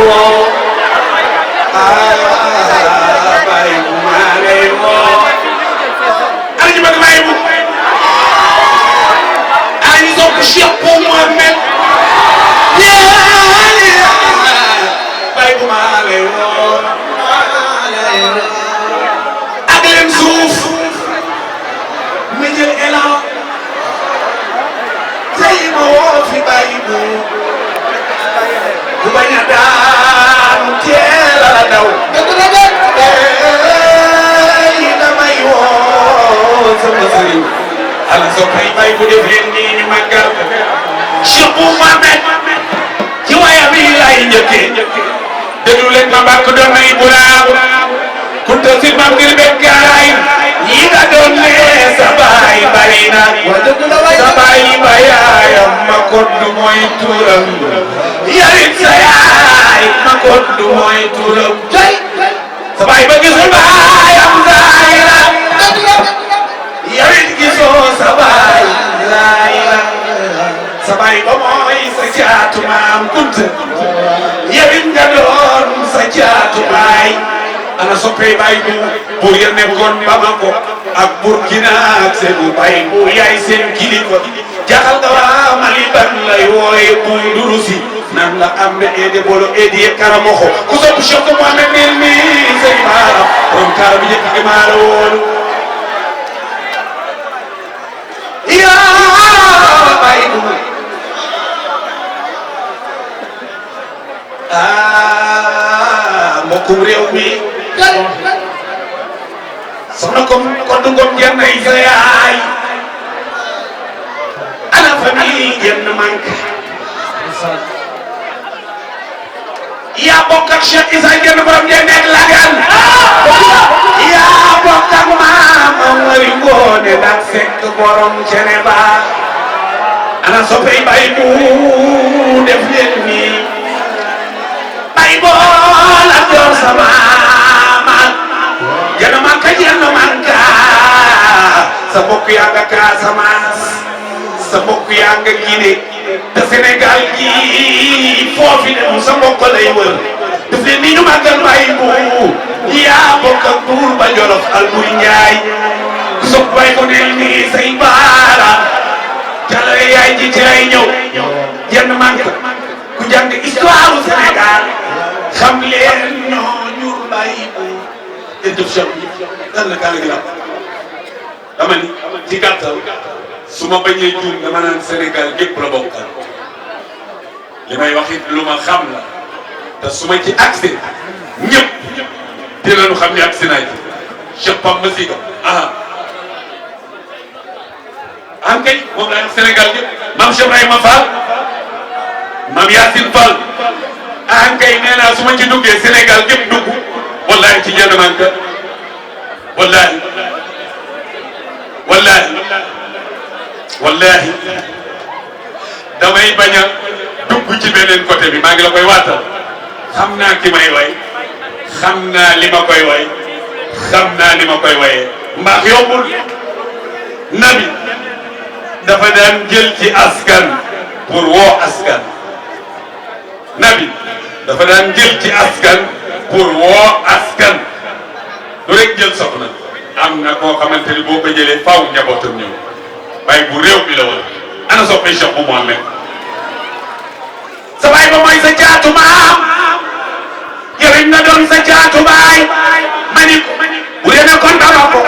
woo Baye bu maa lay woo ana ñu bëgg Baye bu ana ñu sopp Cheikh bu Mohamed Baye bu maa lay woo ak leen suuf ma jël élan tey ma woo fi Baye bu bañ a daan teel a daw damay woo sama sëriñ ala soppay Baye bu def leen nii ñu màggal Cheikh bu Mohamed ci wayam yi lay njëkkee déglu leen ma mbàkk doon nay buraab kunta si mam ngir bekkaay yi nga doon nee sa baay bari na sa baay bayaayam ma koddu mooy turam yarit sa yaay ma koddu mooy turam sa baay ba gisul baayam zaayira yarit gisoo sa baay zaayira sa baay ba mooy sa caatu maam kunta yarit nga doon sa caatu baay ana soppey Baye bu ya nekkoon Bamako ak Burkina ak Ségou Baye bu yaay seen kilifa jaxal nga waa Mali ban lay wooye bu durusi nan la am ne ede bolo edi e karamoxo ku sopp Cheikh Mohamed nel mi sey maara borom kaara bi jëkk gi maara woon yaa Baye bu mbokkum réew mi soxna ko dungom jenn ay sa yaay ana famille jenn manque yaa bokk ak Cheikh Issa jenn borom jenn ak lagan yaa bokk ak maam Amari Ngoone dak sekk borom cene ba ana soppey Baye bu def leen nii Baye bool ak yor sama jenn manka sa mbokk yaa nga Casamance sa mbokk yaa nga Guinée te Sénégal gi foofi dem sa mbokk lay wër daf leen ni ñu màggal Baye bu yaa bokk ak buur ba Jolof Alburi Njaay ku sopp Baye ko nel nii say baara jàllale yaay ji ci lay ñëw jenn manka ku jàng histoire Sénégal xam leen ñoo ñur Baye bu jërëjëf Cheikh lan la kaala gi la dama ni ci gàttal su ma bañee juum dama naan Sénégal gépp la bokkal li may wax it lu ma xam la te su ma ci accès ñëpp dinañu xam ne accès naa ci Cheikh Pam Masiga kay moom laa wax Sénégal gépp maam Cheikh Ibrahima Fall maam Yacine Fall kay nee naa su ma ci duggee Sénégal gépp dugg wallahi ci jenn manka wallahi damay bañ a dugg ci beneen côté bi maa ngi la koy waatal xam naa ki may way xam naa li ma koy way xam naa li ma koy wayee mbaax yombul nabi dafa daan jël ci askan pour woo askan nabi dafa daan jël ci askan pour woo askan du rek jël soxna am na koo xamante ni boo ko jëlee faaw njabootam ñëw Baye bu réew mi la woon ana soppay Cheikh bu Mohamed sa baay ba mooy sa caatu maam yow it na doon sa caatu baay mani ko bu dee nekkoon Bamako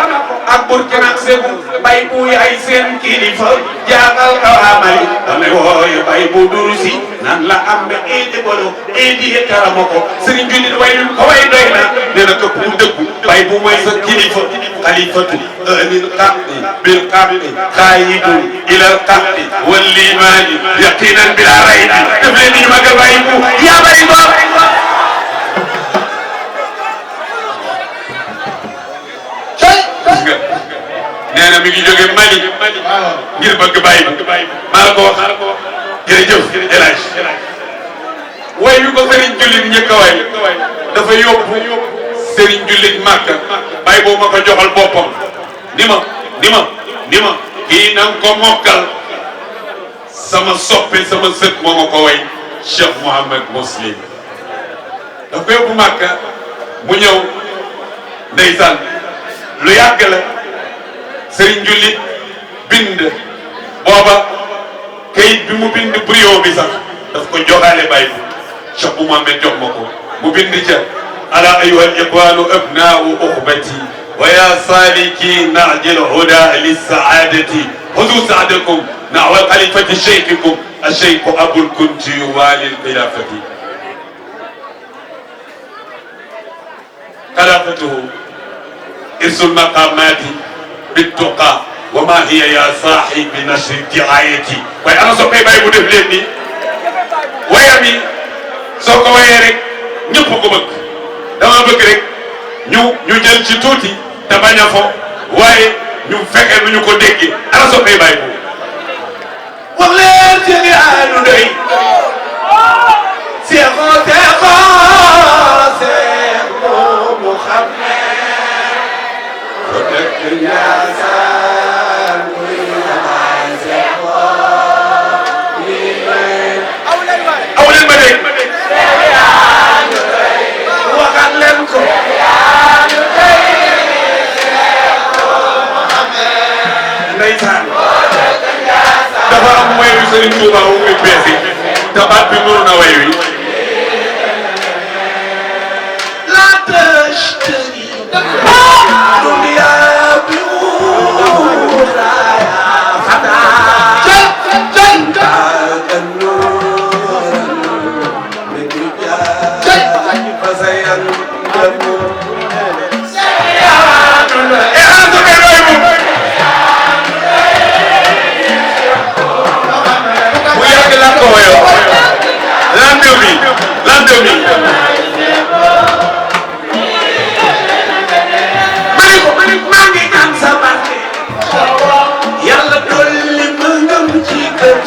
ak Burkina ak Ségou Baye bu yaay seen kilifa jaagal ka waa Mali damay wooye Baye bu durusi nan la am ba eedi bolo eedi e karamoko sëriñ jullit way ko way doy na nee na këpp mu dëggu Baye bu mooy sa kilifa xalifatu anil qabdi bil qabdi xaayidu ilal qabdi wal limaani yaqinan bila raybi def leen ni ñu magal Baye bu yaa bari bo nee na mi ngi jóge Mali ngir bëgg Baye bu maa la ko wax jërëjëf El Hadj way wi ko Serigne Jullit njëkk a way dafa yóbbu Serigne Jullit Màkka Baye boobu ma ko joxal boppam ni ma kii na nga ko mokkal sama soppe sama sët moo ma ko way Cheikh Mouhamed Muslim daf ko yóbbu Màkka mu ñëw ndeysaan lu yàgg la sëriñ jullit bind booba kayit bi mu bind brio bi sax daf ko joxaale bàyyi ko Cheikh bu Mohamed jox ma ko mu bind ca ala ayuha al iqwanu abnaau uxbati wa ya saliki najil huda lissaadati hudu saadakum nawa xalifati cheikhikum الشيخ أبو الكنتي والي الخلافة خلافته إرث المقامات بالتقى وما هي يا صاحب نشر الدعاية waaye ana soppay bay bu def leen ni wayam yi soo ko wayee rek ñëpp ko bëgg dama bëgg rek ñu jël ci tuuti te bañ a fo waaye ñu fexe nu ñu ko déggee ana soppay bay bu wax leen ci li aanu doy seexoo mu xam ne ko dëkk Njaasaan muy naan seexoo aw leen ma dégg waxaat leen ko ndeysaan dafa am way wi Serigne Touba wu muy bees yi te baat bi mënu na way wi la tashtari dunya bi uraya fata janta fasayan Yàlla dolli ma ngëm ci kër